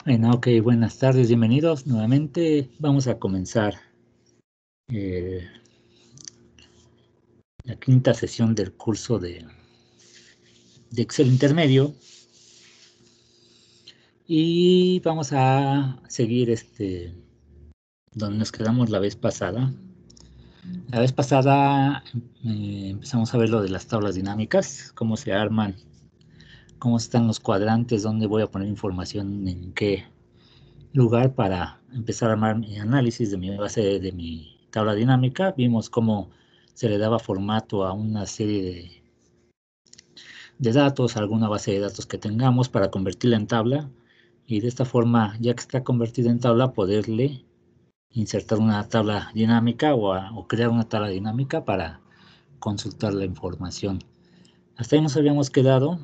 Bueno, ok, buenas tardes, bienvenidos nuevamente. Vamos a comenzar eh, la quinta sesión del curso de Excel Intermedio y vamos a seguir donde nos quedamos la vez pasada. La vez pasada empezamos a ver lo de las tablas dinámicas, cómo se arman, cómo están los cuadrantes, dónde voy a poner información en qué lugar para empezar a armar mi análisis de mi base de mi tabla dinámica. Vimos cómo se le daba formato a una serie de datos, a alguna base de datos que tengamos para convertirla en tabla y de esta forma, ya que está convertida en tabla, poderle insertar una tabla dinámica o crear una tabla dinámica para consultar la información. Hasta ahí nos habíamos quedado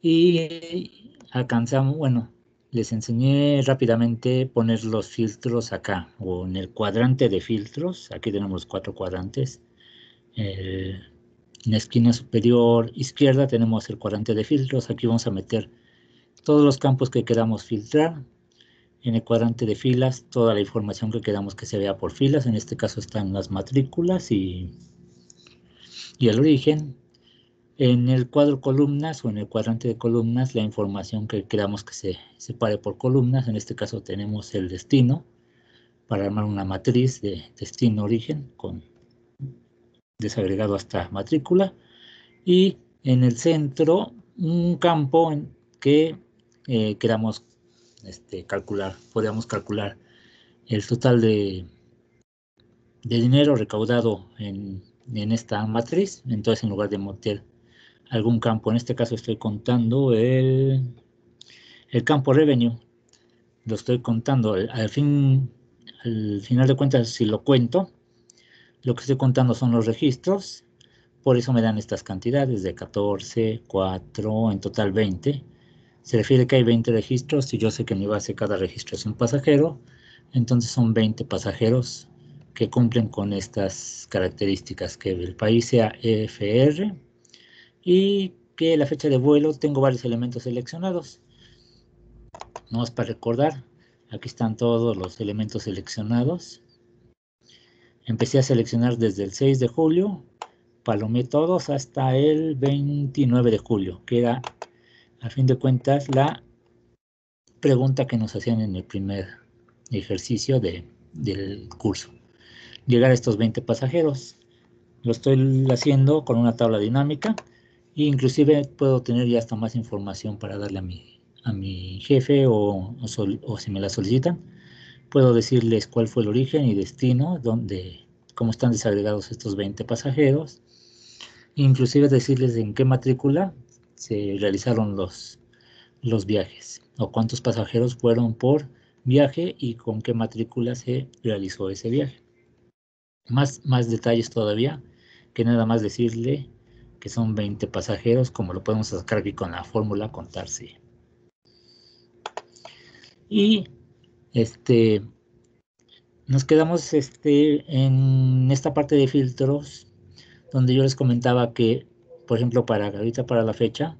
y alcanzamos, bueno, les enseñé rápidamente poner los filtros acá, o en el cuadrante de filtros. Aquí tenemos los 4 cuadrantes. En la esquina superior izquierda tenemos el cuadrante de filtros. Aquí vamos a meter todos los campos que queramos filtrar. En el cuadrante de filas, toda la información que queramos que se vea por filas. En este caso están las matrículas y el origen. En el cuadro columnas o en el cuadrante de columnas, la información que queramos que se separe por columnas. En este caso tenemos el destino para armar una matriz de destino-origen con desagregado hasta matrícula. Y en el centro un campo en que queramos calcular. Podríamos calcular el total de dinero recaudado en esta matriz. Entonces, en lugar de meter algún campo, en este caso estoy contando el campo revenue, lo estoy contando. Al final de cuentas, si lo cuento, lo que estoy contando son los registros, por eso me dan estas cantidades de 14, 4, en total 20. Se refiere que hay 20 registros y yo sé que en mi base cada registro es un pasajero, entonces son 20 pasajeros que cumplen con estas características, que el país sea EFR y que la fecha de vuelo, tengo varios elementos seleccionados. No es para recordar, aquí están todos los elementos seleccionados. Empecé a seleccionar desde el 6 de julio, palomé todos hasta el 29 de julio, que era, a fin de cuentas, la pregunta que nos hacían en el primer ejercicio del curso. Llegar a estos 20 pasajeros. Lo estoy haciendo con una tabla dinámica e inclusive puedo tener ya hasta más información para darle a mi jefe o si me la solicitan. Puedo decirles cuál fue el origen y destino, cómo están desagregados estos 20 pasajeros. Inclusive decirles en qué matrícula se realizaron los viajes o cuántos pasajeros fueron por viaje y con qué matrícula se realizó ese viaje. Más detalles todavía, que nada más decirle que son 20 pasajeros, como lo podemos sacar aquí con la fórmula contarse. Y nos quedamos en esta parte de filtros, donde yo les comentaba que, por ejemplo, ahorita para la fecha,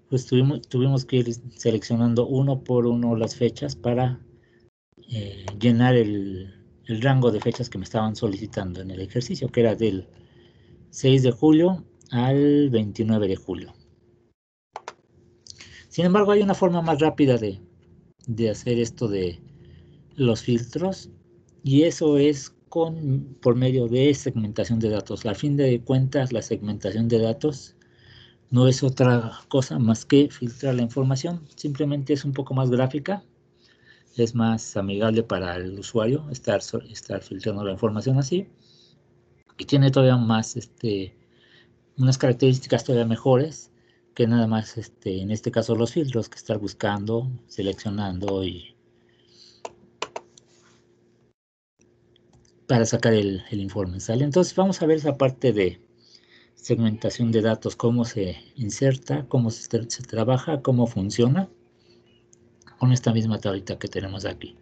pues tuvimos que ir seleccionando uno por uno las fechas para llenar el rango de fechas que me estaban solicitando en el ejercicio, que era del 6 de julio al 29 de julio. Sin embargo, hay una forma más rápida de hacer esto de los filtros, y eso es por medio de segmentación de datos. Al fin de cuentas, la segmentación de datos no es otra cosa más que filtrar la información. Simplemente es un poco más gráfica, es más amigable para el usuario estar filtrando la información así, y tiene todavía más unas características todavía mejores que nada más en este caso los filtros, que estar buscando, seleccionando y para sacar el informe, ¿sale? Entonces vamos a ver esa parte de segmentación de datos, cómo se inserta, cómo se trabaja, cómo funciona con esta misma tablita que tenemos aquí.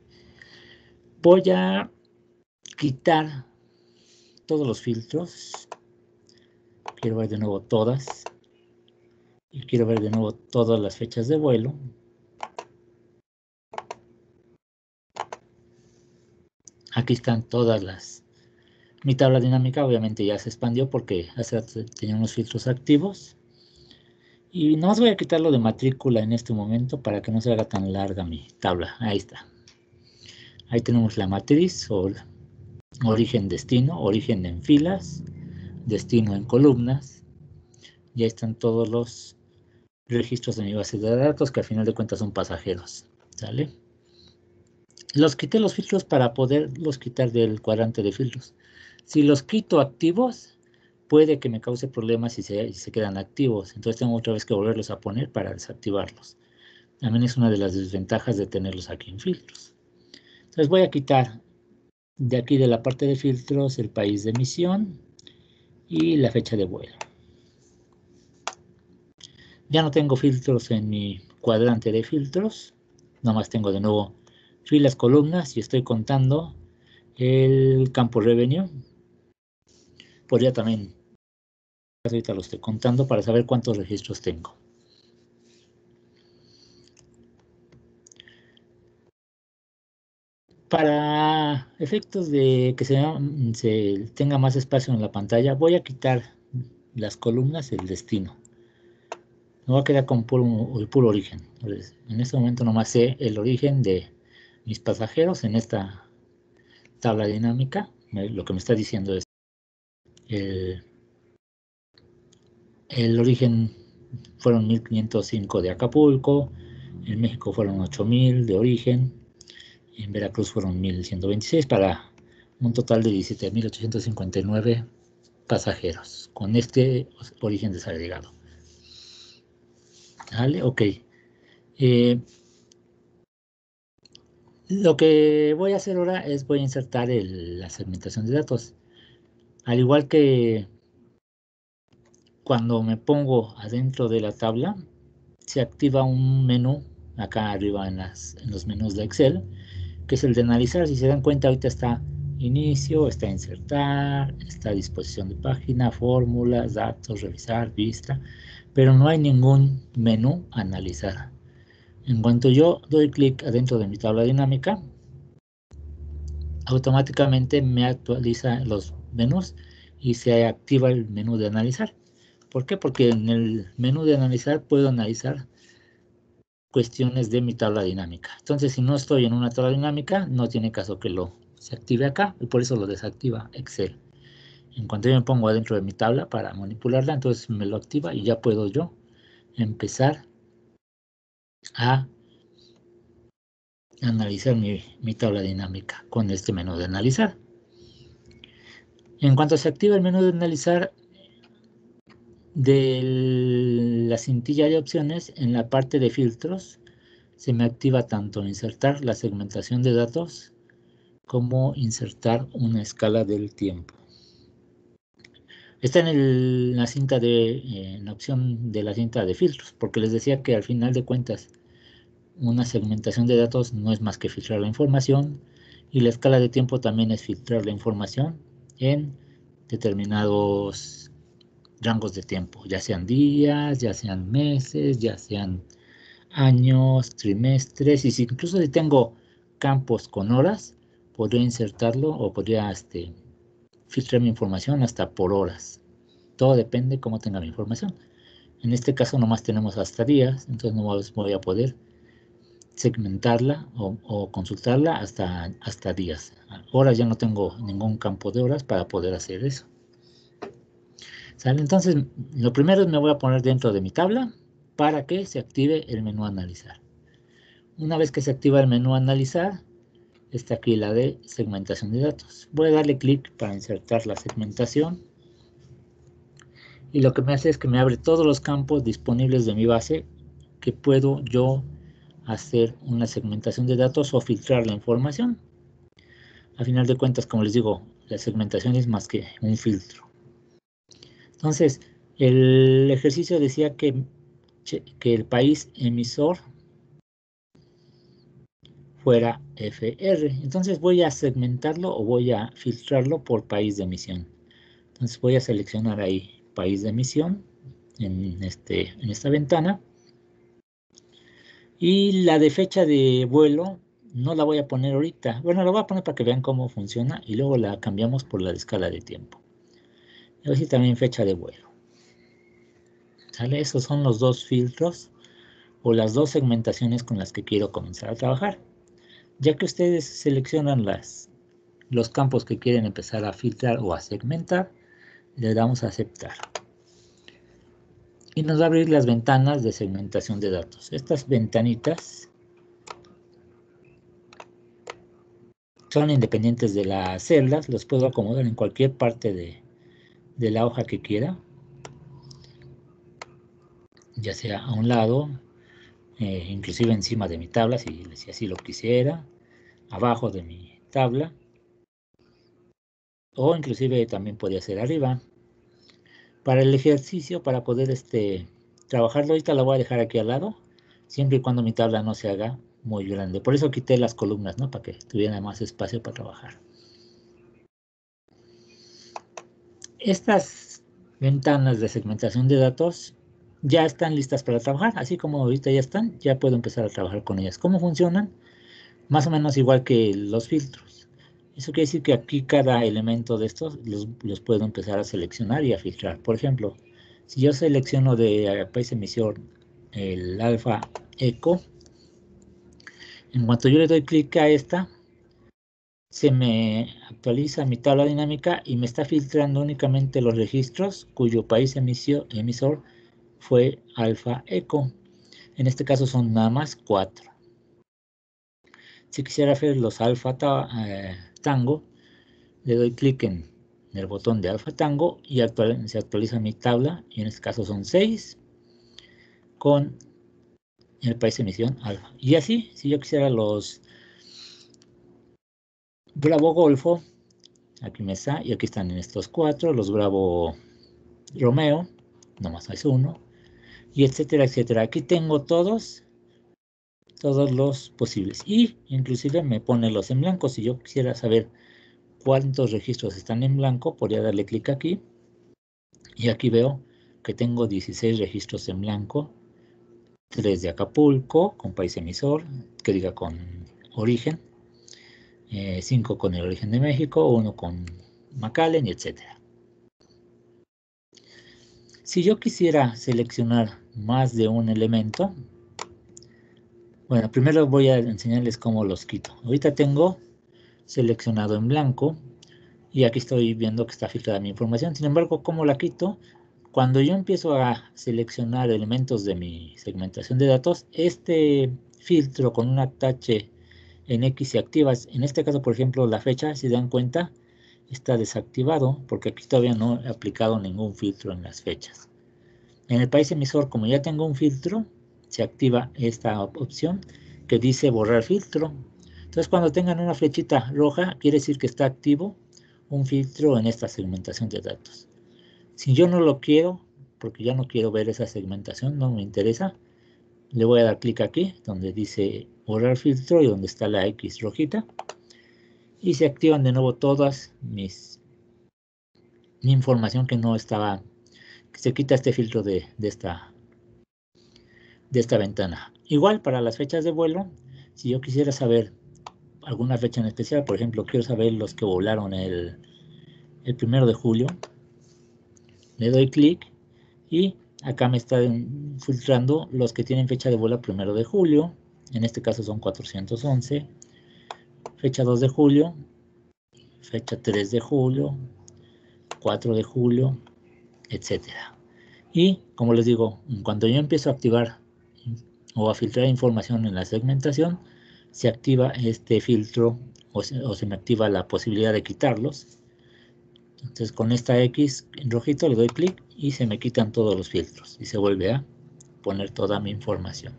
Voy a quitar todos los filtros, quiero ver de nuevo todas, y quiero ver de nuevo todas las fechas de vuelo. Aquí están mi tabla dinámica. Obviamente ya se expandió porque hace rato tenía unos filtros activos. Y nada más voy a quitarlo de matrícula en este momento para que no se haga tan larga mi tabla. Ahí está. Ahí tenemos la matriz o origen destino, origen en filas, destino en columnas. Ya están todos los registros de mi base de datos que al final de cuentas son pasajeros. ¿Sale? Los quité los filtros para poderlos quitar del cuadrante de filtros. Si los quito activos, puede que me cause problemas si se quedan activos. Entonces tengo otra vez que volverlos a poner para desactivarlos. También es una de las desventajas de tenerlos aquí en filtros. Entonces voy a quitar de aquí de la parte de filtros el país de emisión y la fecha de vuelo. Ya no tengo filtros en mi cuadrante de filtros. Nomás tengo de nuevo filas, columnas y estoy contando el campo revenue. Podría también, ahorita lo estoy contando para saber cuántos registros tengo. Para efectos de que se tenga más espacio en la pantalla, voy a quitar las columnas, el destino. Me voy a quedar con el puro origen. Entonces, en este momento nomás sé el origen de mis pasajeros en esta tabla dinámica. Lo que me está diciendo es el origen fueron 1505 de Acapulco, en México fueron 8000 de origen, en Veracruz fueron 1126 para un total de 17.859 pasajeros con este origen desagregado. ¿Vale? Ok. Lo que voy a hacer ahora es voy a insertar la segmentación de datos. Al igual que cuando me pongo adentro de la tabla, se activa un menú acá arriba en los menús de Excel, que es el de analizar. Si se dan cuenta, ahorita está inicio, está insertar, está disposición de página, fórmulas, datos, revisar, vista, pero no hay ningún menú analizar. En cuanto yo doy clic adentro de mi tabla dinámica, automáticamente me actualiza los menús y se activa el menú de analizar. ¿Por qué? Porque en el menú de analizar puedo analizar cuestiones de mi tabla dinámica. Entonces, si no estoy en una tabla dinámica, no tiene caso que se active acá y por eso lo desactiva Excel. En cuanto yo me pongo adentro de mi tabla para manipularla, entonces me lo activa y ya puedo yo empezar a analizar mi tabla dinámica con este menú de analizar. En cuanto se activa el menú de analizar, de la cintilla de opciones, en la parte de filtros, se me activa tanto insertar la segmentación de datos como insertar una escala del tiempo. Está en la opción de la cinta de filtros, porque les decía que al final de cuentas una segmentación de datos no es más que filtrar la información y la escala de tiempo también es filtrar la información en determinados rangos de tiempo, ya sean días, ya sean meses, ya sean años, trimestres, y incluso si tengo campos con horas, podría insertarlo o podría filtrar mi información hasta por horas. Todo depende cómo tenga mi información. En este caso nomás tenemos hasta días, entonces no voy a poder segmentarla o consultarla hasta días. Horas ya no tengo ningún campo de horas para poder hacer eso. ¿Sale? Entonces, lo primero es me voy a poner dentro de mi tabla para que se active el menú analizar. Una vez que se activa el menú analizar, está aquí la de segmentación de datos. Voy a darle clic para insertar la segmentación. Y lo que me hace es que me abre todos los campos disponibles de mi base que puedo yo hacer una segmentación de datos o filtrar la información. A final de cuentas, como les digo, la segmentación es más que un filtro. Entonces, el ejercicio decía que el país emisor fuera FR. Entonces voy a segmentarlo o voy a filtrarlo por país de emisión. Entonces voy a seleccionar ahí país de emisión en esta ventana. Y la de fecha de vuelo no la voy a poner ahorita. Bueno, la voy a poner para que vean cómo funciona y luego la cambiamos por la de escala de tiempo. Y así también fecha de vuelo. ¿Sale? Esos son los dos filtros o las dos segmentaciones con las que quiero comenzar a trabajar. Ya que ustedes seleccionan los campos que quieren empezar a filtrar o a segmentar, le damos a aceptar. Y nos va a abrir las ventanas de segmentación de datos. Estas ventanitas son independientes de las celdas, los puedo acomodar en cualquier parte de la hoja que quiera, ya sea a un lado, inclusive encima de mi tabla, si así lo quisiera, abajo de mi tabla, o inclusive también podría ser arriba. Para el ejercicio, para poder trabajarlo, ahorita la voy a dejar aquí al lado, siempre y cuando mi tabla no se haga muy grande. Por eso quité las columnas, ¿no? Para que tuviera más espacio para trabajar. Estas ventanas de segmentación de datos ya están listas para trabajar, así como ahorita ya están, ya puedo empezar a trabajar con ellas. ¿Cómo funcionan? Más o menos igual que los filtros. Eso quiere decir que aquí cada elemento de estos los puedo empezar a seleccionar y a filtrar. Por ejemplo, si yo selecciono de país emisor el alfa eco, en cuanto yo le doy clic a esta, se me actualiza mi tabla dinámica y me está filtrando únicamente los registros cuyo país emisor fue alfa eco. En este caso son nada más 4. Si quisiera ver los alfa tango, le doy clic en el botón de alfa tango y se actualiza mi tabla, y en este caso son 6 con el país emisión alfa. Y así, si yo quisiera los Bravo Golfo, aquí me está, y aquí están en estos 4, los Bravo Romeo, nomás es uno, y etcétera, etcétera. Aquí tengo todos los posibles, y inclusive me pone los en blanco. Si yo quisiera saber cuántos registros están en blanco, podría darle clic aquí, y aquí veo que tengo 16 registros en blanco, 3 de Acapulco, con país emisor, que diga con origen, 5 con el origen de México, 1 con McAllen, etc. Si yo quisiera seleccionar más de un elemento, bueno, primero voy a enseñarles cómo los quito. Ahorita tengo seleccionado en blanco y aquí estoy viendo que está filtrada mi información. Sin embargo, ¿cómo la quito? Cuando yo empiezo a seleccionar elementos de mi segmentación de datos, este filtro con un atache en X se activa. En este caso, por ejemplo, la fecha, si dan cuenta, está desactivado porque aquí todavía no he aplicado ningún filtro en las fechas. En el país emisor, como ya tengo un filtro, se activa esta opción que dice borrar filtro. Entonces, cuando tengan una flechita roja, quiere decir que está activo un filtro en esta segmentación de datos. Si yo no lo quiero, porque ya no quiero ver esa segmentación, no me interesa, le voy a dar clic aquí, donde dice borrar filtro y donde está la X rojita, y se activan de nuevo todas mi información que no estaba, que se quita este filtro de esta ventana. Igual para las fechas de vuelo, si yo quisiera saber alguna fecha en especial, por ejemplo, quiero saber los que volaron el 1 de julio, le doy clic y acá me está filtrando los que tienen fecha de vuelo 1 de julio, en este caso son 411, fecha 2 de julio, fecha 3 de julio, 4 de julio, etcétera. Y como les digo, cuando yo empiezo a activar o a filtrar información en la segmentación, se activa este filtro o se me activa la posibilidad de quitarlos. Entonces con esta X en rojito le doy clic y se me quitan todos los filtros y se vuelve a poner toda mi información.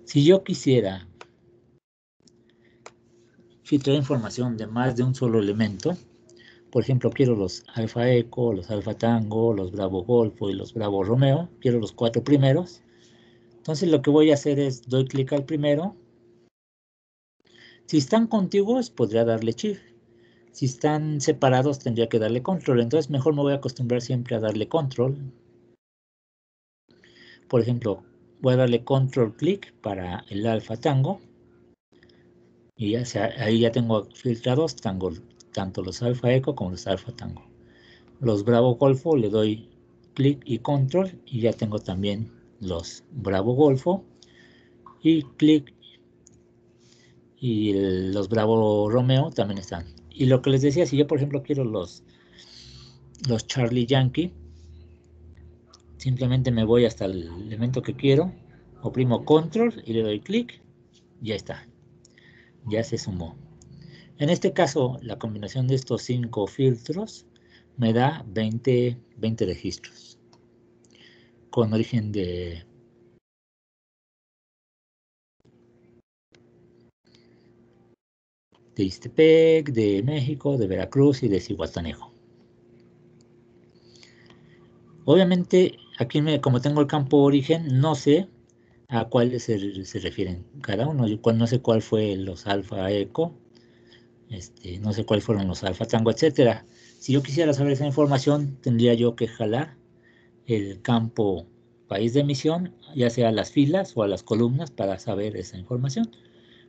Si yo quisiera filtrar información de más de un solo elemento, por ejemplo, quiero los alfa eco, los alfa tango, los bravo golfo y los bravo romeo, quiero los 4 primeros. Entonces lo que voy a hacer es doy clic al primero. Si están contiguos, podría darle shift. Si están separados, tendría que darle control. Entonces mejor me voy a acostumbrar siempre a darle control. Por ejemplo, voy a darle control clic para el alfa tango. Y ya ahí ya tengo filtrados tanto los alfa eco como los alfa tango. Los Bravo Golfo le doy clic y control y ya tengo también los Bravo Golfo y clic, y los Bravo Romeo también están. Y lo que les decía, si yo por ejemplo quiero los Charlie Yankee, simplemente me voy hasta el elemento que quiero, oprimo control y le doy clic, ya está, ya se sumó. En este caso, la combinación de estos 5 filtros me da 20 registros con origen de Ixtepec, de México, de Veracruz y de Zihuatanejo. Obviamente, aquí como tengo el campo origen, no sé a cuáles se refieren cada uno. Yo no sé cuál fue los alfa eco, no sé cuáles fueron los alfa tango, etcétera. Si yo quisiera saber esa información, tendría yo que jalar el campo país de emisión, ya sea a las filas o a las columnas, para saber esa información.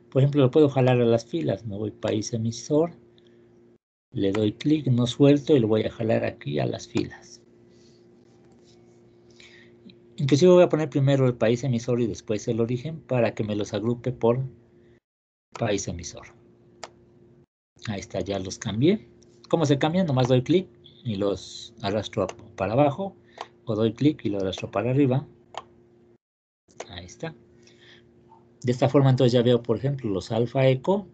Por ejemplo, lo puedo jalar a las filas. Me voy país emisor, le doy clic, no suelto y lo voy a jalar aquí a las filas. Inclusive voy a poner primero el país emisor y después el origen para que me los agrupe por país emisor. Ahí está, ya los cambié. ¿Cómo se cambian? Nomás doy clic y los arrastro para abajo, o doy clic y lo arrastro para arriba. Ahí está. De esta forma entonces ya veo, por ejemplo, los alfa eco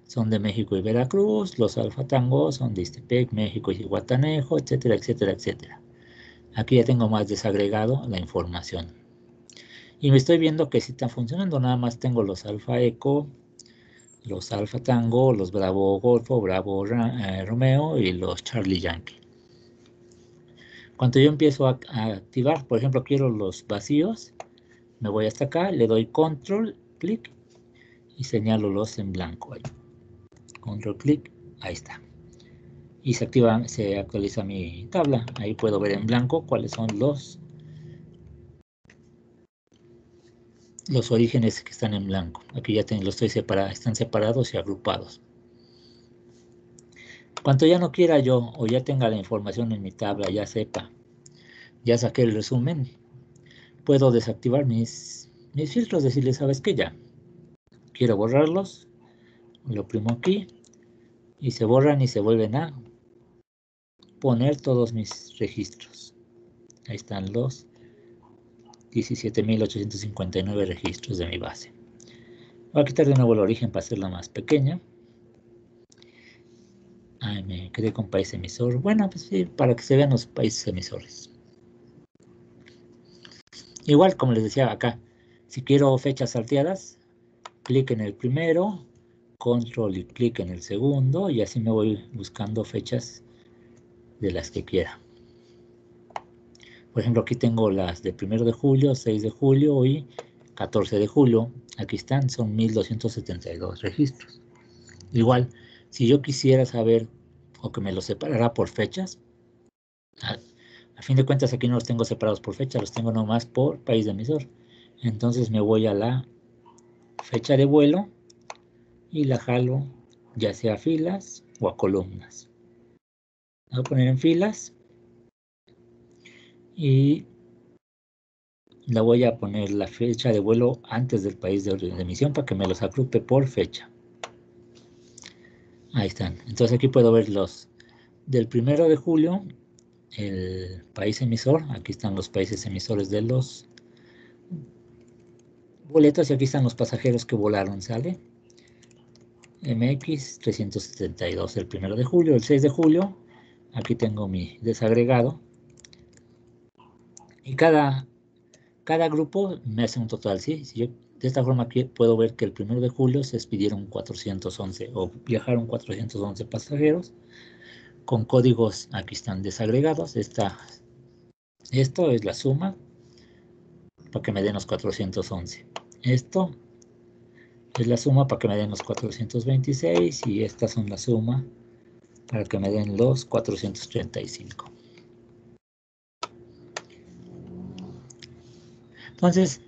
son de México y Veracruz, los alfa tango son de Ixtepec, México y Zihuatanejo, etcétera, etcétera, etcétera. Aquí ya tengo más desagregado la información. Y me estoy viendo que sí están funcionando, nada más tengo los alfa eco, los alfa tango, los bravo golfo, bravo romeo y los charlie yankee. Cuando yo empiezo a activar, por ejemplo, quiero los vacíos, me voy hasta acá, le doy control, clic y señalo los en blanco. Ahí. Control, clic, ahí está. Y se activa, se actualiza mi tabla. Ahí puedo ver en blanco cuáles son los orígenes que están en blanco. Aquí ya los estoy separados, están separados y agrupados. Cuando ya no quiera yo o ya tenga la información en mi tabla, ya sepa, ya saqué el resumen, puedo desactivar mis filtros, decirle, ¿sabes qué? Ya quiero borrarlos, lo oprimo aquí y se borran y se vuelven a poner todos mis registros. Ahí están los 17.859 registros de mi base. Voy a quitar de nuevo el origen para hacerla más pequeña. Ay, me quedé con país emisor. Bueno, pues sí, para que se vean los países emisores. Igual, como les decía acá, si quiero fechas salteadas, clic en el primero, control y clic en el segundo, y así me voy buscando fechas de las que quiera. Por ejemplo, aquí tengo las de 1 de julio, 6 de julio y 14 de julio. Aquí están, son 1272 registros. Igual, si yo quisiera saber o que me los separara por fechas, a fin de cuentas aquí no los tengo separados por fecha, los tengo nomás por país de emisor. Entonces me voy a la fecha de vuelo y la jalo ya sea a filas o a columnas. Voy a poner en filas y la voy a poner la fecha de vuelo antes del país de emisión para que me los agrupe por fecha. Ahí están. Entonces aquí puedo ver los del 1 de julio, el país emisor. Aquí están los países emisores de los boletos y aquí están los pasajeros que volaron, ¿sale? MX 372 el 1 de julio, el 6 de julio. Aquí tengo mi desagregado. Y cada grupo me hace un total, ¿sí? Si yo, de esta forma aquí puedo ver que el 1 de julio se expidieron 411 o viajaron 411 pasajeros con códigos, aquí están desagregados. Esto es la suma para que me den los 411. Esto es la suma para que me den los 426 y estas son la suma para que me den los 435. Entonces,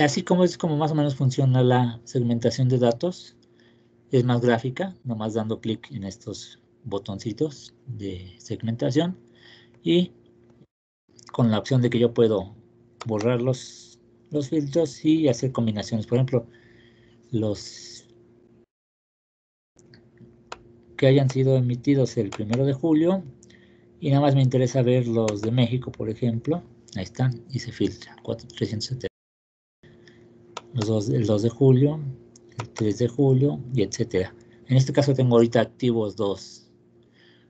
así como es como más o menos funciona la segmentación de datos. es más gráfica, nomás dando clic en estos botoncitos de segmentación y con la opción de que yo puedo borrar los filtros y hacer combinaciones. Por ejemplo, los que hayan sido emitidos el 1 de julio y nada más me interesa ver los de México, por ejemplo. Ahí están y se filtra 370. El 2 de julio, el 3 de julio y etcétera. En este caso tengo ahorita activos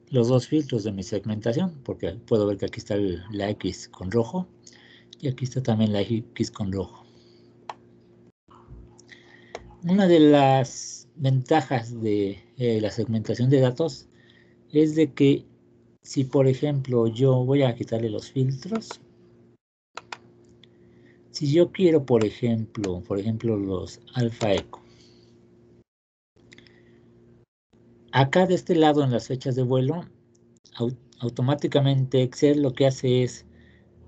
los dos filtros de mi segmentación, porque puedo ver que aquí está la X con rojo y aquí está también la X con rojo. Una de las ventajas de la segmentación de datos es de que si por ejemplo yo voy a quitarle los filtros, si yo quiero por ejemplo los alfa eco, acá de este lado en las fechas de vuelo, automáticamente Excel lo que hace es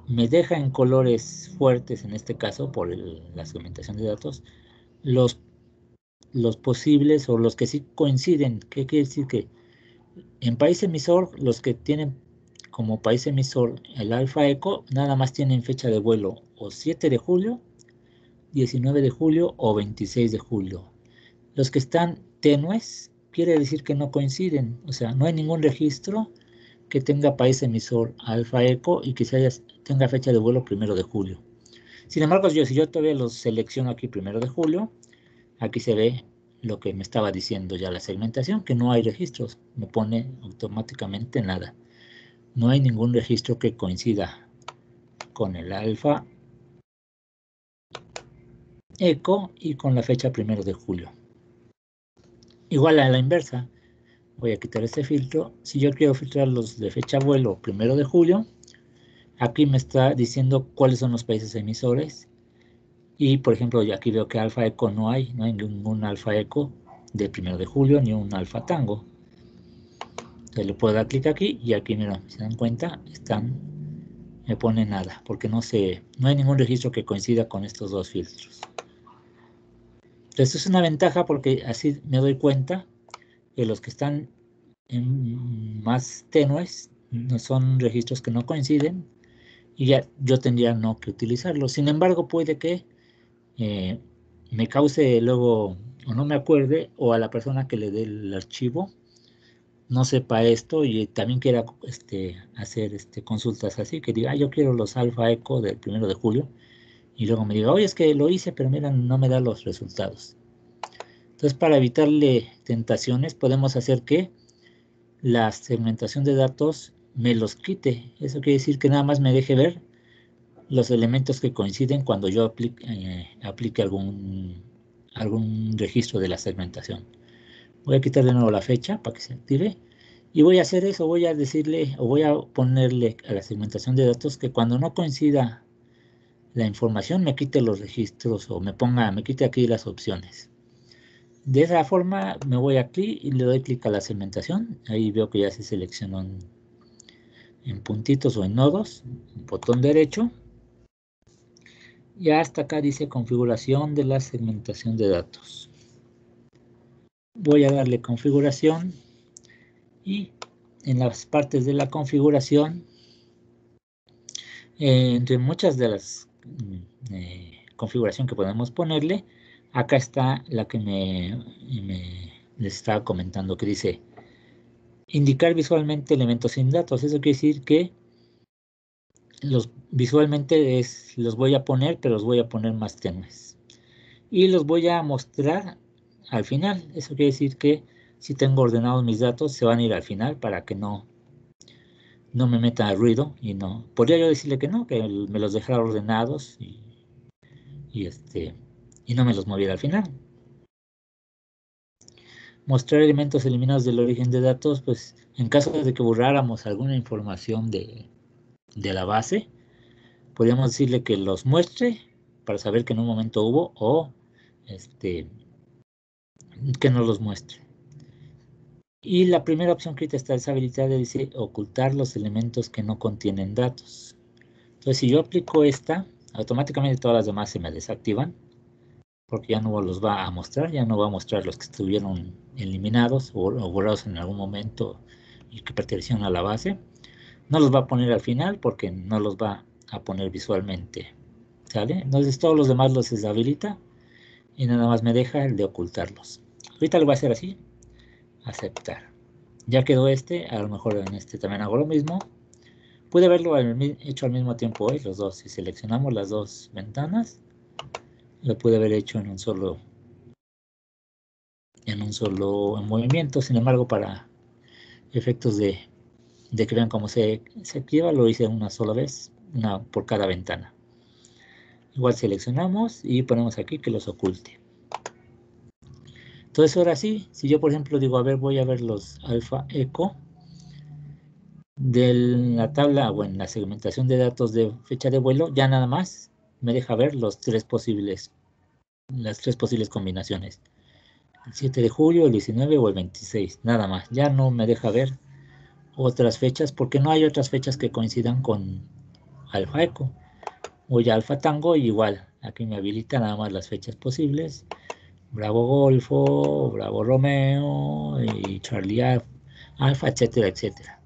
me deja en colores fuertes, en este caso por la segmentación de datos, los posibles o los que sí coinciden. ¿Qué quiere decir? Que en país emisor, los que tienen como país emisor el alfa eco, nada más tienen fecha de vuelo o 7 de julio, 19 de julio o 26 de julio. Los que están tenues, quiere decir que no coinciden, o sea, no hay ningún registro que tenga país emisor alfa eco y que tenga fecha de vuelo 1 de julio. Sin embargo, si yo todavía los selecciono aquí 1 de julio, aquí se ve lo que me estaba diciendo ya la segmentación, que no hay registros, me pone automáticamente nada. No hay ningún registro que coincida con el alfa eco y con la fecha 1 de julio. Igual a la inversa, voy a quitar este filtro. Si yo quiero filtrar los de fecha vuelo 1 de julio, aquí me está diciendo cuáles son los países emisores. Y por ejemplo, aquí veo que alfa eco no hay ningún alfa eco de 1 de julio ni un alfa tango. Entonces le puedo dar clic aquí y aquí, mira, si se dan cuenta, me pone nada, porque no hay ningún registro que coincida con estos dos filtros. Entonces es una ventaja porque así me doy cuenta que los que están más tenues no son registros que no coinciden y ya yo tendría no que utilizarlos. Sin embargo, puede que me cause luego o no me acuerde o a la persona que le dé el archivo no sepa esto y también quiera hacer consultas así, que diga, yo quiero los alfa eco del 1 de julio y luego me diga, oye, es que lo hice, pero mira, no me da los resultados. Entonces, para evitarle tentaciones, podemos hacer que la segmentación de datos me los quite. Eso quiere decir que nada más me deje ver los elementos que coinciden cuando yo aplique algún registro de la segmentación. Voy a quitar de nuevo la fecha para que se active. Y voy a hacer eso, voy a decirle o voy a ponerle a la segmentación de datos que cuando no coincida la información me quite los registros o me quite aquí las opciones. De esa forma me voy aquí y le doy clic a la segmentación. Ahí veo que ya se seleccionó en puntitos o en nodos, botón derecho. Y hasta acá dice configuración de la segmentación de datos. Voy a darle configuración y en las partes de la configuración, entre muchas de las configuración que podemos ponerle, acá está la que les estaba comentando, que dice indicar visualmente elementos sin datos. Eso quiere decir que visualmente los voy a poner, pero los voy a poner más tenues. Y los voy a mostrar al final. Eso quiere decir que si tengo ordenados mis datos, se van a ir al final para que no me meta ruido y no. Podría yo decirle que no, que me los dejara ordenados y no me los moviera al final. Mostrar elementos eliminados del origen de datos, pues en caso de que borráramos alguna información de la base, podríamos decirle que los muestre para saber que en un momento hubo o que no los muestre. Y la primera opción que está deshabilitada dice ocultar los elementos que no contienen datos. Entonces si yo aplico esta, automáticamente todas las demás se me desactivan. porque ya no los va a mostrar, ya no va a mostrar los que estuvieron eliminados o borrados en algún momento y que pertenecían a la base. No los va a poner al final porque no los va a poner visualmente, ¿sale? Entonces todos los demás los deshabilita y nada más me deja el de ocultarlos. Ahorita lo voy a hacer así, aceptar. Ya quedó este, a lo mejor en este también hago lo mismo. Pude haberlo hecho al mismo tiempo hoy, los dos. Si seleccionamos las dos ventanas, lo pude haber hecho en un solo movimiento. Sin embargo, para efectos de que vean cómo se activa, lo hice una sola vez, una por cada ventana. Igual seleccionamos y ponemos aquí que los oculte. Entonces ahora sí, si yo por ejemplo digo, a ver, voy a ver los alfa eco de la tabla o en la segmentación de datos de fecha de vuelo, ya nada más me deja ver las tres posibles combinaciones. El 7 de julio, el 19 o el 26, nada más. Ya no me deja ver otras fechas porque no hay otras fechas que coincidan con alfa eco. Voy a alfa tango y igual, aquí me habilita nada más las fechas posibles. Bravo Golfo, Bravo Romeo y Charlie Alfa, etcétera, etcétera.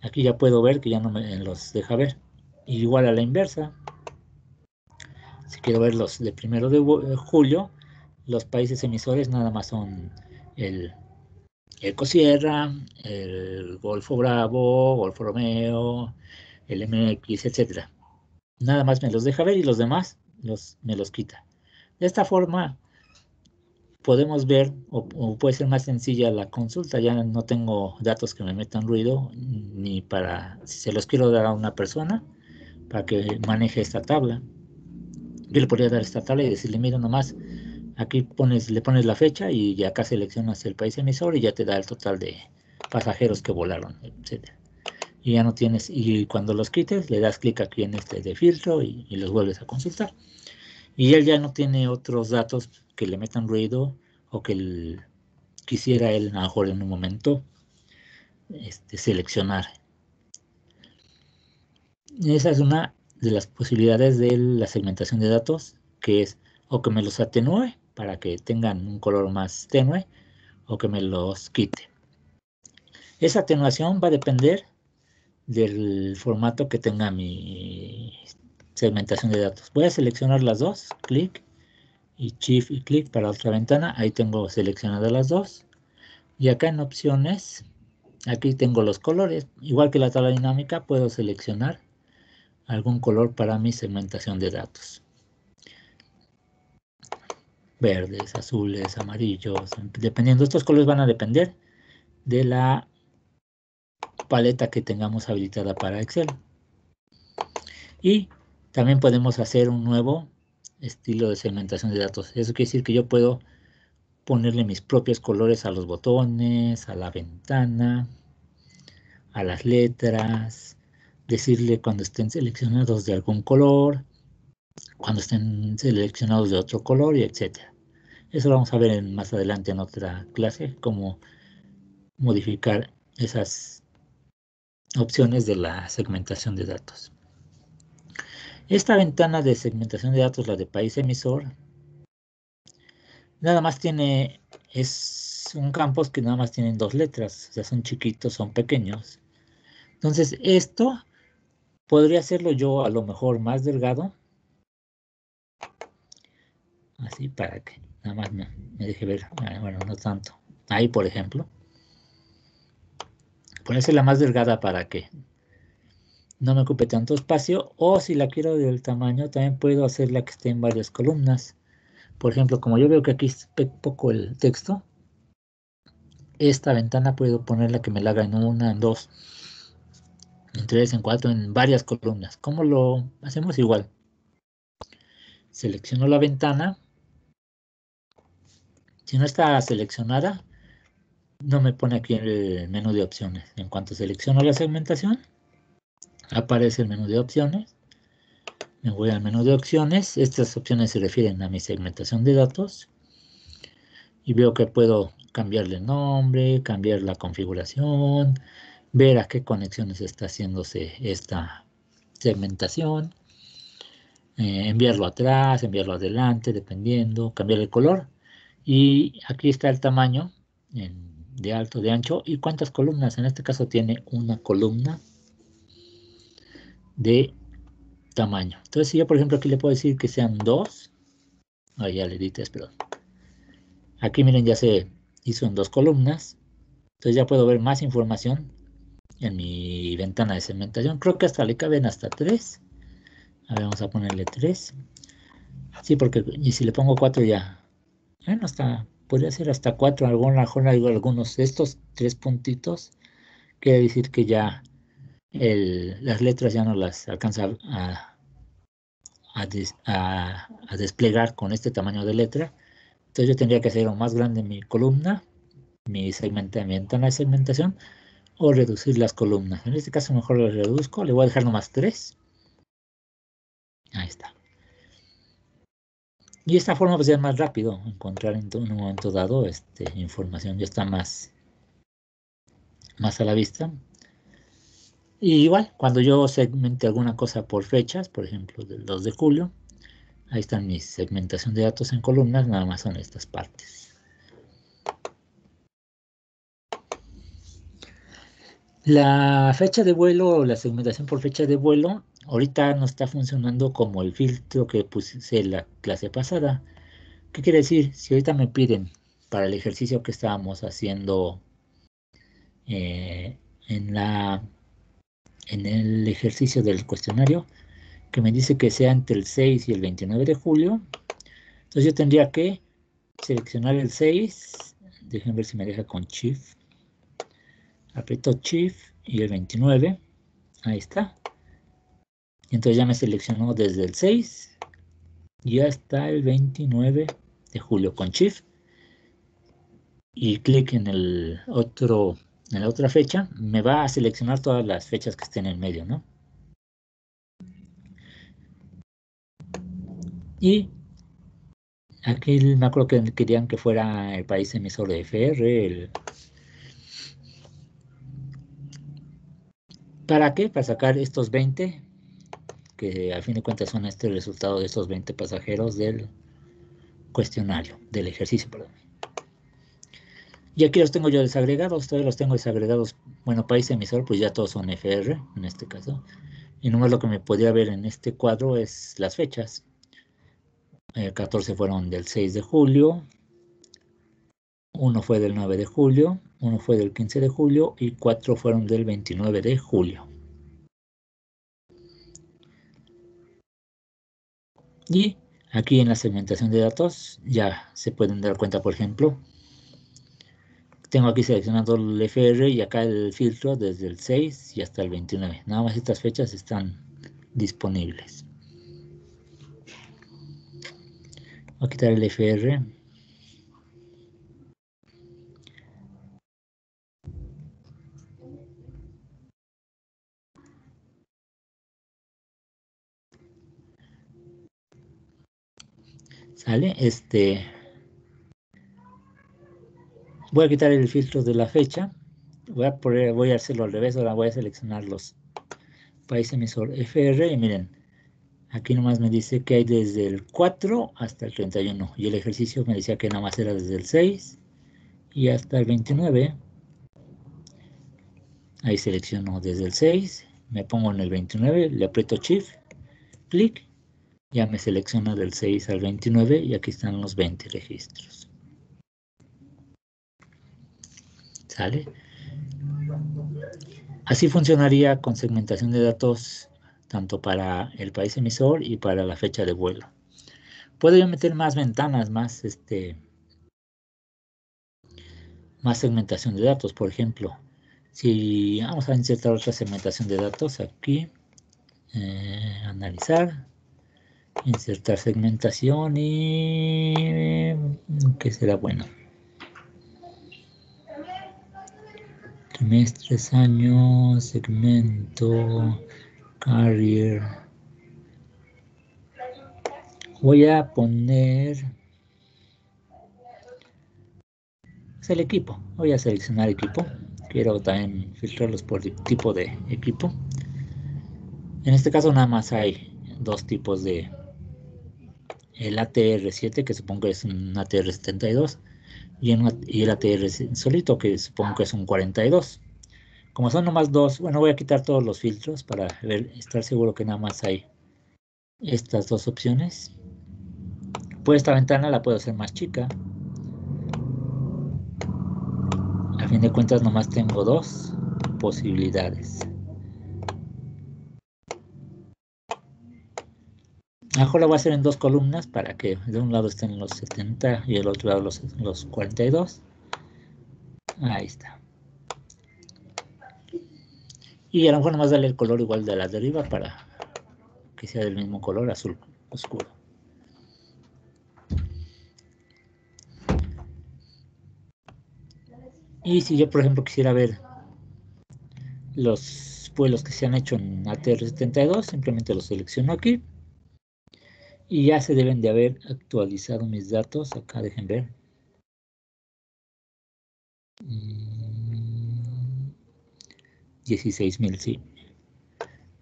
Aquí ya puedo ver que ya no me los deja ver. Y igual a la inversa, si quiero ver los de 1 de julio, los países emisores nada más son el Eco Sierra, el Golfo Bravo, Golfo Romeo, el MX, etcétera. Nada más me los deja ver y los demás me los quita. De esta forma podemos ver, o puede ser más sencilla la consulta, ya no tengo datos que me metan ruido, ni para, si se los quiero dar a una persona, para que maneje esta tabla. Yo le podría dar esta tabla y decirle, mira nomás, aquí le pones la fecha y acá seleccionas el país emisor y ya te da el total de pasajeros que volaron, etc. Y ya no tienes, y cuando los quites, le das clic aquí en este de filtro y los vuelves a consultar. Y él ya no tiene otros datos que le metan ruido o que quisiera él a lo mejor en un momento seleccionar. Esa es una de las posibilidades de la segmentación de datos, que es o que me los atenúe para que tengan un color más tenue o que me los quite. Esa atenuación va a depender del formato que tenga mi segmentación de datos. Voy a seleccionar las dos, clic y shift y clic para otra ventana. Ahí tengo seleccionadas las dos. Y acá en opciones, aquí tengo los colores. Igual que la tabla dinámica, puedo seleccionar algún color para mi segmentación de datos. Verdes, azules, amarillos, dependiendo. Estos colores van a depender de la paleta que tengamos habilitada para Excel. Y también podemos hacer un nuevo estilo de segmentación de datos. Eso quiere decir que yo puedo ponerle mis propios colores a los botones, a la ventana, a las letras, decirle cuando estén seleccionados de algún color, cuando estén seleccionados de otro color, y etcétera. Eso lo vamos a ver más adelante en otra clase, cómo modificar esas opciones de la segmentación de datos. Esta ventana de segmentación de datos, la de país emisor, nada más son campos que nada más tienen dos letras, o sea, son chiquitos, son pequeños. Entonces, esto podría hacerlo yo a lo mejor más delgado, así para que nada más me deje ver, bueno, no tanto. Ahí, por ejemplo, ponérsela más delgada para que no me ocupe tanto espacio, o si la quiero del tamaño, también puedo hacerla que esté en varias columnas. Por ejemplo, como yo veo que aquí es poco el texto, esta ventana puedo ponerla que me la haga en una, en dos, en tres, en cuatro, en varias columnas. ¿Cómo lo hacemos? Igual. Selecciono la ventana. Si no está seleccionada, no me pone aquí el menú de opciones. En cuanto selecciono la segmentación, aparece el menú de opciones. Me voy al menú de opciones. Estas opciones se refieren a mi segmentación de datos. Y veo que puedo cambiarle el nombre, cambiar la configuración, ver a qué conexiones está haciéndose esta segmentación. enviarlo atrás, enviarlo adelante, dependiendo, cambiar el color. Y aquí está el tamaño de alto, de ancho y cuántas columnas. En este caso tiene una columna de tamaño. Entonces, si yo, por ejemplo, aquí le puedo decir que sean 2. Ahí ya le edité, perdón. Aquí miren, ya se hizo en 2 columnas. Entonces ya puedo ver más información en mi ventana de segmentación. Creo que hasta le caben hasta 3. A ver, vamos a ponerle 3. Sí, porque y si le pongo 4 ya. Bueno, podría ser hasta 4. Algunos de estos 3 puntitos. Quiere decir que ya las letras ya no las alcanza a desplegar con este tamaño de letra. Entonces yo tendría que hacer o más grande mi columna, mi ventana de segmentación, o reducir las columnas. En este caso mejor lo reduzco, le voy a dejar nomás 3. Ahí está. Y de esta forma pues ya es más rápido encontrar en un momento dado información, ya está más a la vista. Y igual, cuando yo segmente alguna cosa por fechas, por ejemplo, del 2 de julio, ahí están mi segmentación de datos en columnas, nada más son estas partes. La fecha de vuelo o la segmentación por fecha de vuelo, ahorita no está funcionando como el filtro que puse en la clase pasada. ¿Qué quiere decir? Si ahorita me piden para el ejercicio que estábamos haciendo en el ejercicio del cuestionario, que me dice que sea entre el 6 y el 29 de julio, entonces yo tendría que seleccionar el 6, déjenme ver si me deja con Shift, aprieto Shift y el 29, ahí está, y entonces ya me seleccionó desde el 6 y hasta el 29 de julio con Shift, y clic en en la otra fecha, me va a seleccionar todas las fechas que estén en medio, ¿no? Y aquí me acuerdo que querían que fuera el país emisor de FR. ¿Para qué? Para sacar estos 20, que al fin de cuentas son el resultado de estos 20 pasajeros del cuestionario, del ejercicio, perdón. Y aquí los tengo yo desagregados, todavía los tengo desagregados. Bueno, país emisor, pues ya todos son FR, en este caso. Y nomás lo que me podría ver en este cuadro es las fechas. 14 fueron del 6 de julio, uno fue del 9 de julio, uno fue del 15 de julio y 4 fueron del 29 de julio. Y aquí en la segmentación de datos ya se pueden dar cuenta, por ejemplo, tengo aquí seleccionado el FR y acá el filtro desde el 6 y hasta el 29. Nada más estas fechas están disponibles. Voy a quitar el FR. ¿Sale? Voy a quitar el filtro de la fecha. Voy a hacerlo al revés. Ahora voy a seleccionar los país emisor FR y miren, aquí nomás me dice que hay desde el 4 hasta el 31 y el ejercicio me decía que nada más era desde el 6 y hasta el 29. Ahí selecciono desde el 6, me pongo en el 29, le aprieto Shift, clic, ya me selecciona del 6 al 29 y aquí están los 20 registros. ¿Sale? Así funcionaría con segmentación de datos tanto para el país emisor y para la fecha de vuelo. Puedo yo meter más ventanas, más segmentación de datos, por ejemplo. Si vamos a insertar otra segmentación de datos aquí, analizar, insertar segmentación y ¿qué será bueno? Trimestres, años, segmento, carrier. Voy a poner el equipo. Voy a seleccionar equipo. Quiero también filtrarlos por tipo de equipo. En este caso nada más hay dos tipos de el ATR7, que supongo que es un ATR72, y el ATR solito, que supongo que es un 42. Como son nomás dos, bueno, voy a quitar todos los filtros para estar seguro que nada más hay estas dos opciones. Pues esta ventana la puedo hacer más chica. A fin de cuentas nomás tengo dos posibilidades. Mejor la voy a hacer en dos columnas para que de un lado estén los 70 y del otro lado los 42. Ahí está. Y a lo mejor nomás darle el color igual de la de arriba para que sea del mismo color, azul oscuro. Y si yo, por ejemplo, quisiera ver los vuelos que se han hecho en ATR72, simplemente los selecciono aquí. Y ya se deben de haber actualizado mis datos. Acá dejen ver. 16,000, sí.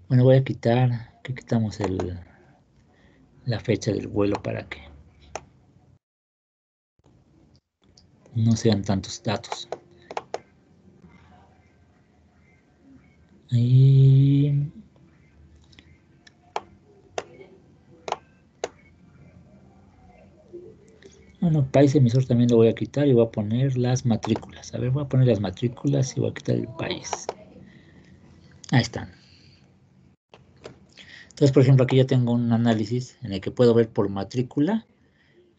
Bueno, voy a quitar, que quitamos la fecha del vuelo para que no sean tantos datos. Y bueno, país emisor también lo voy a quitar y voy a poner las matrículas. A ver, voy a poner las matrículas y voy a quitar el país. Ahí están. Entonces, por ejemplo, aquí ya tengo un análisis en el que puedo ver por matrícula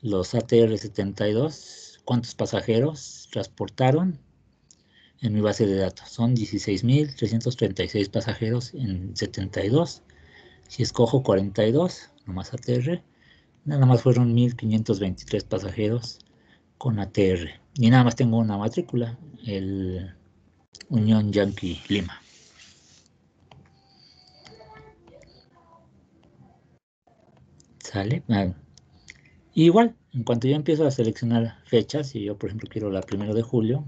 los ATR72, cuántos pasajeros transportaron en mi base de datos. Son 16,336 pasajeros en 72. Si escojo 42, nomás ATR, nada más fueron 1,523 pasajeros con ATR. Y nada más tengo una matrícula, el Unión Yankee Lima. ¿Sale? Igual, en cuanto yo empiezo a seleccionar fechas, si yo por ejemplo quiero la 1 de julio,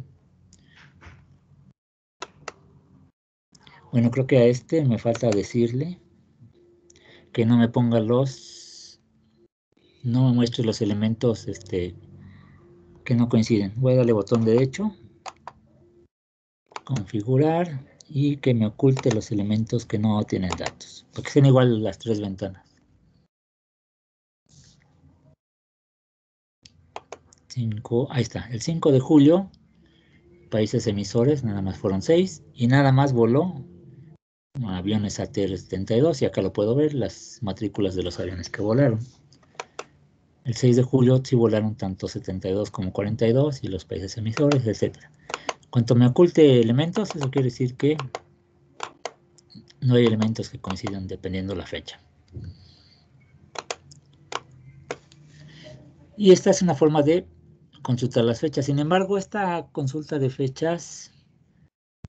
bueno, creo que a este me falta decirle que no me ponga no me muestre los elementos que no coinciden. Voy a darle botón derecho, configurar, y que me oculte los elementos que no tienen datos, porque sean igual las tres ventanas. 5, ahí está, el 5 de julio, países emisores, nada más fueron 6, y nada más voló aviones ATR-72, y acá lo puedo ver, las matrículas de los aviones que volaron. El 6 de julio sí volaron tanto 72 como 42, y los países emisores, etc. Cuanto me oculte elementos, eso quiere decir que no hay elementos que coincidan dependiendo la fecha. Y esta es una forma de consultar las fechas. Sin embargo, esta consulta de fechas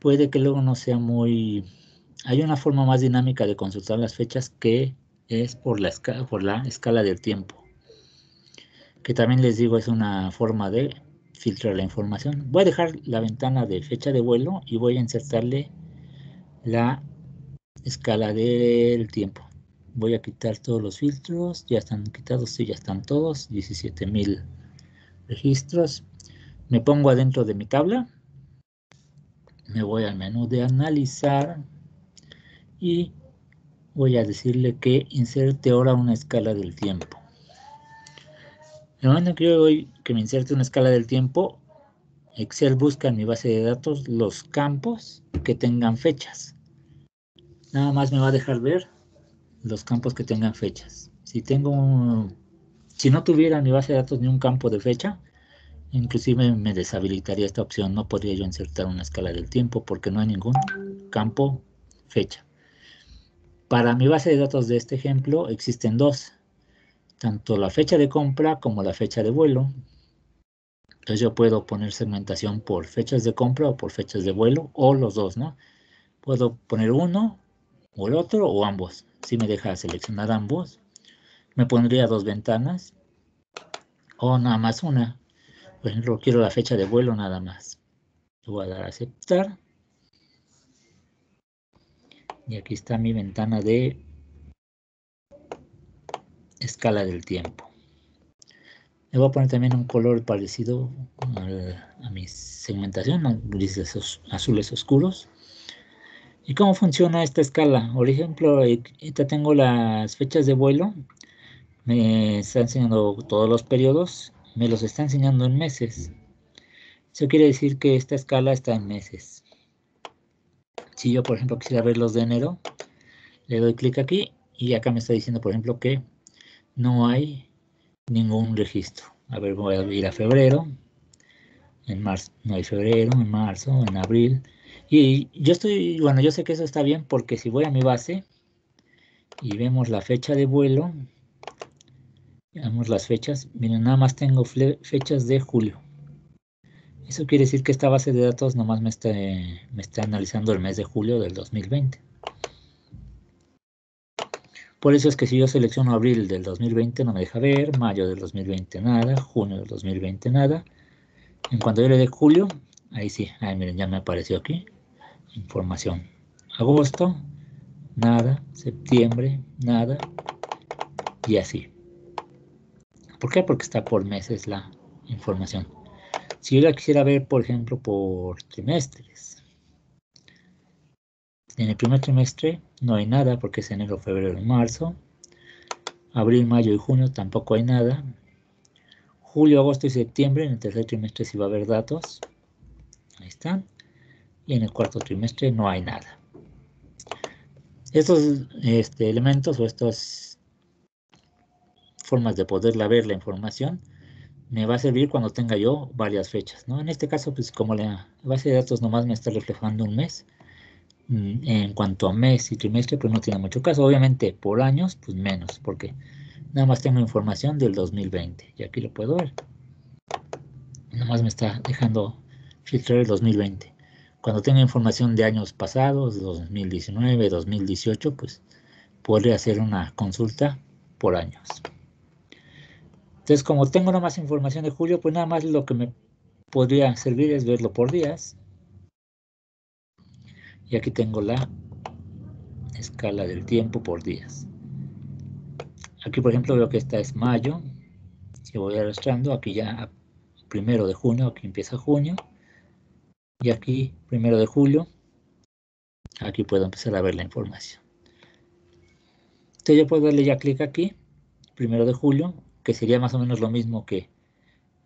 puede que luego no sea muy... Hay una forma más dinámica de consultar las fechas, que es por la escala del tiempo, que también les digo es una forma de filtrar la información. Voy a dejar la ventana de fecha de vuelo y voy a insertarle la escala del tiempo. Voy a quitar todos los filtros, ya están quitados, sí, ya están todos, 17,000 registros. Me pongo adentro de mi tabla, me voy al menú de analizar y voy a decirle que inserte ahora una escala del tiempo. En el momento en que yo doy que me inserte una escala del tiempo, Excel busca en mi base de datos los campos que tengan fechas. Nada más me va a dejar ver los campos que tengan fechas. Si no tuviera en mi base de datos ni un campo de fecha, inclusive me deshabilitaría esta opción. No podría yo insertar una escala del tiempo porque no hay ningún campo fecha. Para mi base de datos de este ejemplo existen dos, tanto la fecha de compra como la fecha de vuelo. Entonces yo puedo poner segmentación por fechas de compra o por fechas de vuelo, o los dos, ¿no? Puedo poner uno o el otro o ambos. Si me deja seleccionar ambos, me pondría dos ventanas o nada más una. Por ejemplo, quiero la fecha de vuelo nada más. Le voy a dar a aceptar. Y aquí está mi ventana de escala del tiempo. Le voy a poner también un color parecido a mi segmentación, grises azules oscuros. ¿Y cómo funciona esta escala? Por ejemplo, ahorita tengo las fechas de vuelo. Me está enseñando todos los periodos. Me los está enseñando en meses. Eso quiere decir que esta escala está en meses. Si yo, por ejemplo, quisiera ver los de enero, le doy clic aquí y acá me está diciendo, por ejemplo, que no hay ningún registro. A ver, voy a ir a febrero. En marzo, no hay febrero, en marzo, en abril. Y yo yo sé que eso está bien porque si voy a mi base y vemos la fecha de vuelo, veamos las fechas, miren, nada más tengo fechas de julio. Eso quiere decir que esta base de datos nomás me está analizando el mes de julio del 2020. Por eso es que si yo selecciono abril del 2020 no me deja ver, mayo del 2020 nada, junio del 2020 nada. En cuanto yo le dé julio, ahí sí, ahí miren, ya me apareció aquí, información. Agosto, nada, septiembre, nada, y así. ¿Por qué? Porque está por meses la información. Si yo la quisiera ver, por ejemplo, por trimestres, en el primer trimestre no hay nada porque es enero, febrero y marzo. Abril, mayo y junio tampoco hay nada. Julio, agosto y septiembre, en el tercer trimestre sí va a haber datos. Ahí están. Y en el cuarto trimestre no hay nada. Estos elementos o estas formas de poderla ver la información me va a servir cuando tenga yo varias fechas, ¿no? En este caso, pues como la base de datos nomás me está reflejando un mes, en cuanto a mes y trimestre, pues no tiene mucho caso. Obviamente, por años, pues menos, porque nada más tengo información del 2020, y aquí lo puedo ver. Nada más me está dejando filtrar el 2020. Cuando tenga información de años pasados, 2019, 2018, pues podría hacer una consulta por años. Entonces, como tengo nada más información de julio, pues nada más lo que me podría servir es verlo por días. Y aquí tengo la escala del tiempo por días. Aquí, por ejemplo, veo que esta es mayo. Si voy arrastrando, aquí ya 1 de junio, aquí empieza junio. Y aquí, 1 de julio, aquí puedo empezar a ver la información. Entonces yo puedo darle ya clic aquí, 1 de julio, que sería más o menos lo mismo que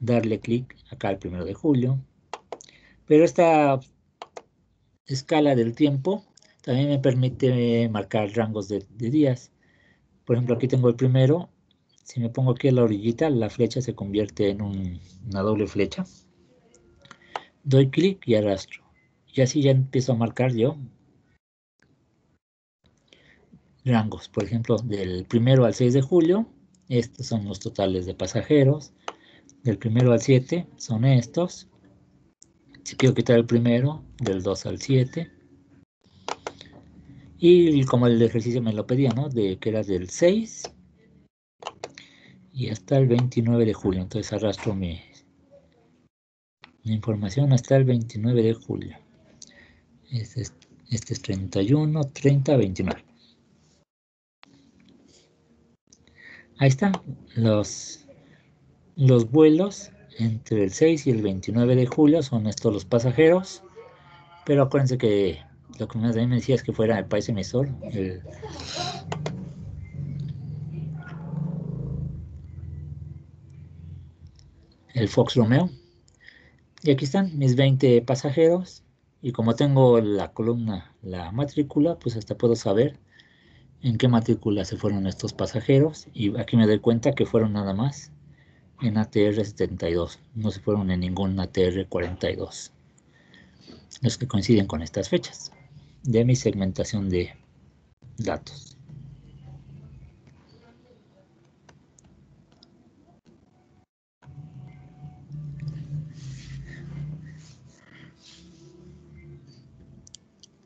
darle clic acá al 1 de julio. Pero esta escala del tiempo también me permite marcar rangos de días. Por ejemplo, aquí tengo el primero. Si me pongo aquí a la orillita, la flecha se convierte en una doble flecha. Doy clic y arrastro. Y así ya empiezo a marcar yo rangos. Por ejemplo, del 1 al 6 de julio, estos son los totales de pasajeros. Del 1 al 7 son estos. Si quiero quitar el primero, del 2 al 7. Y como el ejercicio me lo pedía, ¿no? Que era del 6 y hasta el 29 de julio. Entonces arrastro mi información hasta el 29 de julio. Este es 31, 30, 29. Ahí están los vuelos entre el 6 y el 29 de julio. Son estos los pasajeros. Pero acuérdense que lo que más de mí me decía es que fuera el país emisor. El Fox Romeo. Y aquí están mis 20 pasajeros. Y como tengo la columna, la matrícula, pues hasta puedo saber en qué matrícula se fueron estos pasajeros. Y aquí me doy cuenta que fueron nada más en ATR 72. No se fueron en ningún ATR 42. Los que coinciden con estas fechas de mi segmentación de datos.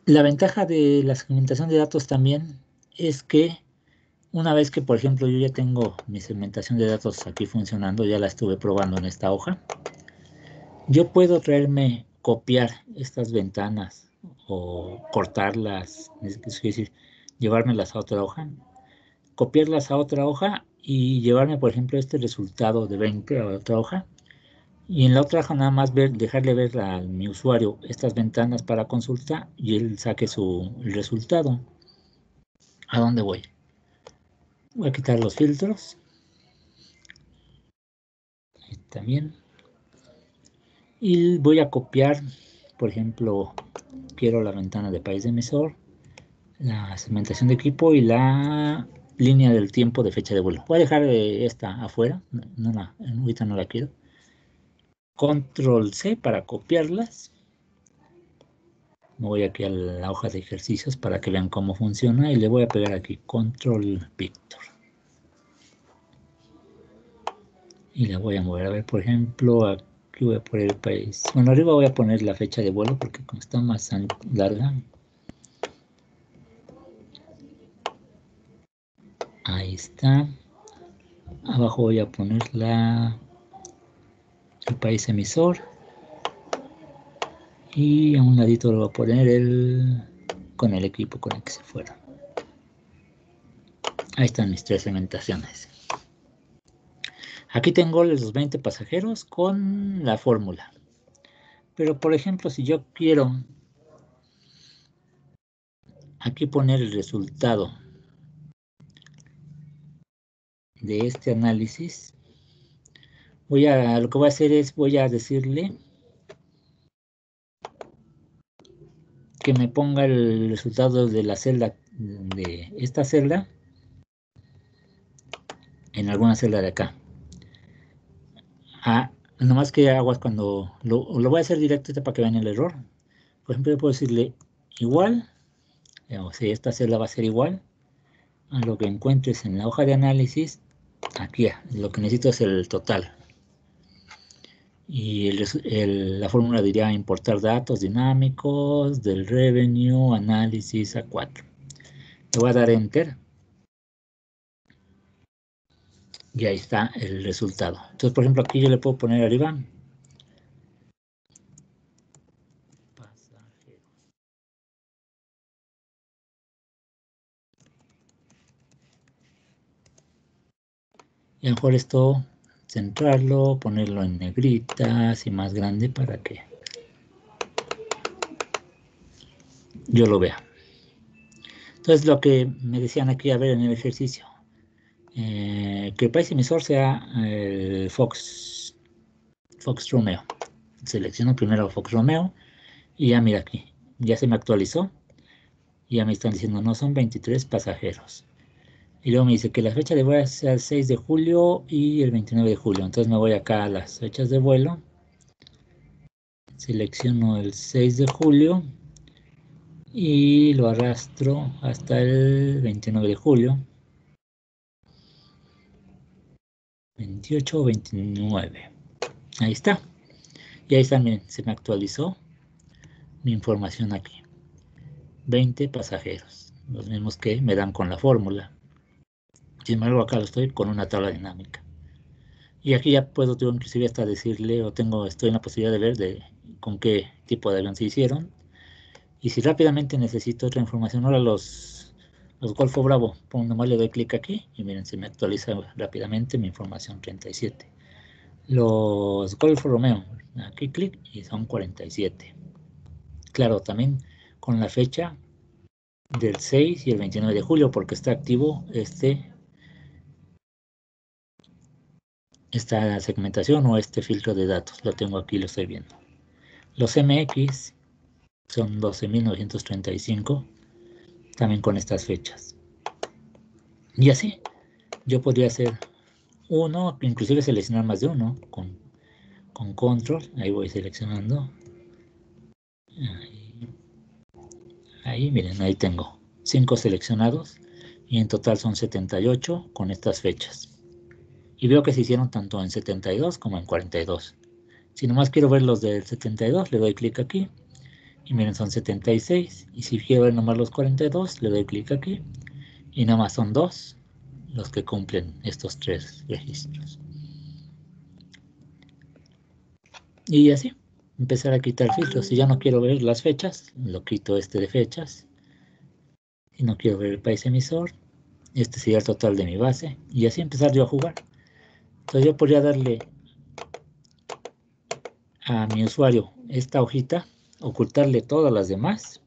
La ventaja de la segmentación de datos también es que una vez que, por ejemplo, yo ya tengo mi segmentación de datos aquí funcionando, ya la estuve probando en esta hoja, yo puedo traerme, copiar estas ventanas o cortarlas, es decir, llevármelas a otra hoja, copiarlas a otra hoja y llevarme, por ejemplo, este resultado de 20 a otra hoja. Y en la otra hoja nada más dejarle ver a mi usuario estas ventanas para consulta y él saque el resultado. ¿A dónde voy? Voy a quitar los filtros. Ahí también. Y voy a copiar, por ejemplo, quiero la ventana de país de emisor, la segmentación de equipo y la línea del tiempo de fecha de vuelo. Voy a dejar esta afuera, ahorita no la quiero. Control C para copiarlas. Me voy aquí a la hoja de ejercicios para que vean cómo funciona y le voy a pegar aquí Control Victor. Y la voy a mover, a ver, por ejemplo, aquí voy a poner el país. Bueno, arriba voy a poner la fecha de vuelo porque como está más larga. Ahí está. Abajo voy a poner el país emisor. Y a un ladito lo voy a poner con el equipo con el que se fueron. Ahí están mis 3 segmentaciones. Aquí tengo los 20 pasajeros con la fórmula. Pero por ejemplo, si yo quiero aquí poner el resultado de este análisis, lo que voy a hacer es, voy a decirle que me ponga el resultado de la celda, de esta celda, en alguna celda de acá. Nomás que aguas cuando lo voy a hacer directo para que vean el error. Por ejemplo, yo puedo decirle igual, o sea, esta celda va a ser igual a lo que encuentres en la hoja de análisis. Aquí, lo que necesito es el total. Y la fórmula diría importar datos dinámicos del revenue análisis A4. Le voy a dar enter. Y ahí está el resultado. Entonces, por ejemplo, aquí yo le puedo poner arriba pasajeros. Y a lo mejor esto centrarlo, ponerlo en negritas y más grande para que yo lo vea. Entonces, lo que me decían aquí, a ver, en el ejercicio, que el país emisor sea el Fox Romeo. Selecciono primero Fox Romeo y ya mira aquí, ya se me actualizó y ya me están diciendo no son 23 pasajeros. Y luego me dice que la fecha de vuelo sea el 6 de julio y el 29 de julio. Entonces me voy acá a las fechas de vuelo. Selecciono el 6 de julio y lo arrastro hasta el 29 de julio. 28 o 29. Ahí está. Y ahí también se me actualizó mi información aquí. 20 pasajeros. Los mismos que me dan con la fórmula. Sin embargo, acá lo estoy con una tabla dinámica. Y aquí ya puedo inclusive hasta decirle, estoy en la posibilidad de ver con qué tipo de avión se hicieron. Y si rápidamente necesito otra información, ahora los Golfo Bravo, nomás le doy clic aquí y miren, se me actualiza rápidamente mi información 37. Los Golfo Romeo, aquí clic y son 47. Claro, también con la fecha del 6 y el 29 de julio, porque está activo esta segmentación o este filtro de datos. Lo tengo aquí, lo estoy viendo. Los MX son 12.935, también con estas fechas. Y así, yo podría hacer uno, inclusive seleccionar más de uno con control. Ahí voy seleccionando. Ahí miren, ahí tengo 5 seleccionados y en total son 78 con estas fechas. Y veo que se hicieron tanto en 72 como en 42. Si nomás quiero ver los del 72, le doy clic aquí. Y miren, son 76. Y si quiero ver nomás los 42, le doy clic aquí. Y nada más son 2 los que cumplen estos 3 registros. Y así, empezar a quitar filtros. Si ya no quiero ver las fechas, lo quito de fechas. Si no quiero ver el país emisor, Este sería el total de mi base. Y así empezar yo a jugar. Entonces yo podría darle a mi usuario esta hojita, ocultarle todas las demás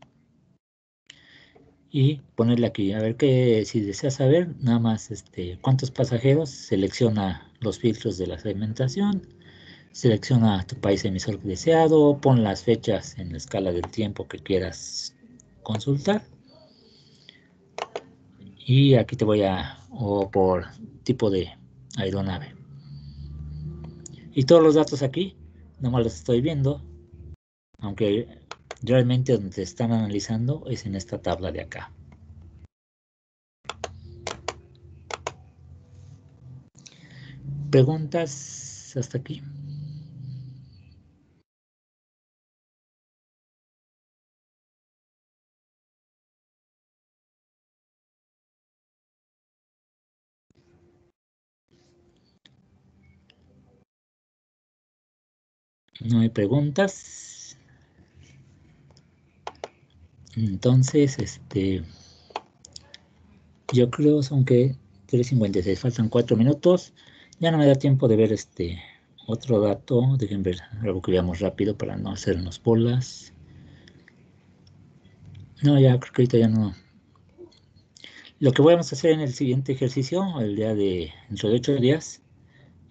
y ponerle aquí. A ver que si desea saber nada más cuántos pasajeros, selecciona los filtros de la segmentación, selecciona tu país emisor deseado, pon las fechas en la escala del tiempo que quieras consultar. Y aquí te voy o por tipo de aeronave. Y todos los datos aquí, nomás los estoy viendo, aunque realmente donde te están analizando es en esta tabla de acá. ¿Preguntas hasta aquí? No hay preguntas. Entonces, yo creo son que 3:56, faltan 4 minutos. Ya no me da tiempo de ver otro dato. Dejen ver algo que veamos rápido para no hacernos bolas. No, ya creo que ahorita ya no. Lo que vamos a hacer en el siguiente ejercicio, el día dentro de 8 días,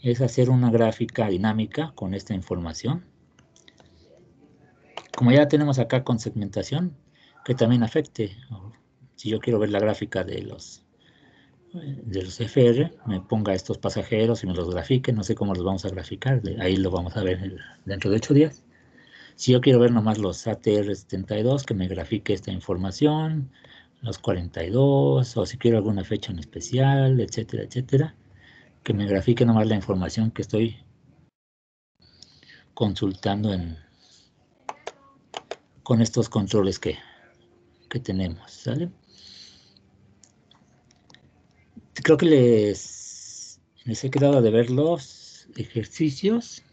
es hacer una gráfica dinámica con esta información. Como ya tenemos acá con segmentación, que también afecte. Si yo quiero ver la gráfica de los FR, me ponga estos pasajeros y me los grafique, no sé cómo los vamos a graficar, ahí lo vamos a ver dentro de 8 días. Si yo quiero ver nomás los ATR-72, que me grafique esta información, los 42, o si quiero alguna fecha en especial, etcétera, etcétera, que me grafique nomás la información que estoy consultando con estos controles que tenemos, ¿sale? Creo que les he quedado de ver los ejercicios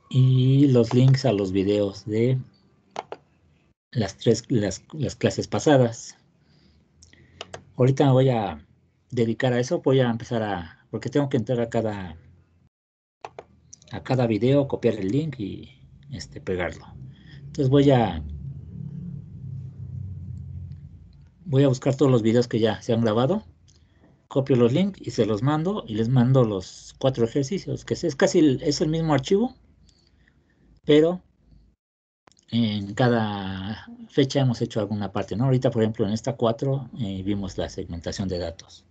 y los links a los videos de las clases pasadas. Ahorita me voy a dedicar a eso, voy a empezar porque tengo que entrar a cada video, copiar el link y pegarlo. Entonces voy a buscar todos los videos que ya se han grabado, copio los links y se los mando y les mando los 4 ejercicios, que es casi es el mismo archivo, pero en cada fecha hemos hecho alguna parte, ¿no? Ahorita, por ejemplo, en esta 4 vimos la segmentación de datos.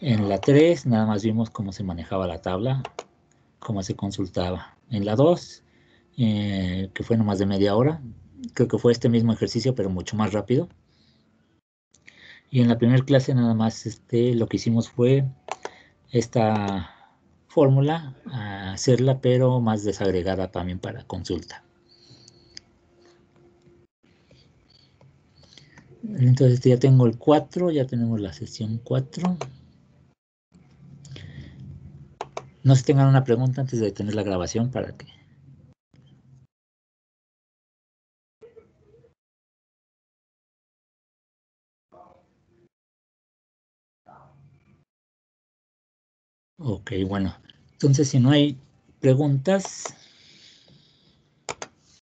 En la 3 nada más vimos cómo se manejaba la tabla, cómo se consultaba. En la 2, que fue nomás de media hora, creo que fue este mismo ejercicio, pero mucho más rápido. Y en la primera clase nada más lo que hicimos fue esta fórmula, hacerla, pero más desagregada también para consulta. Entonces ya tengo el 4, ya tenemos la sesión 4. No sé si tengan una pregunta antes de tener la grabación para que... Ok, bueno. Entonces si no hay preguntas,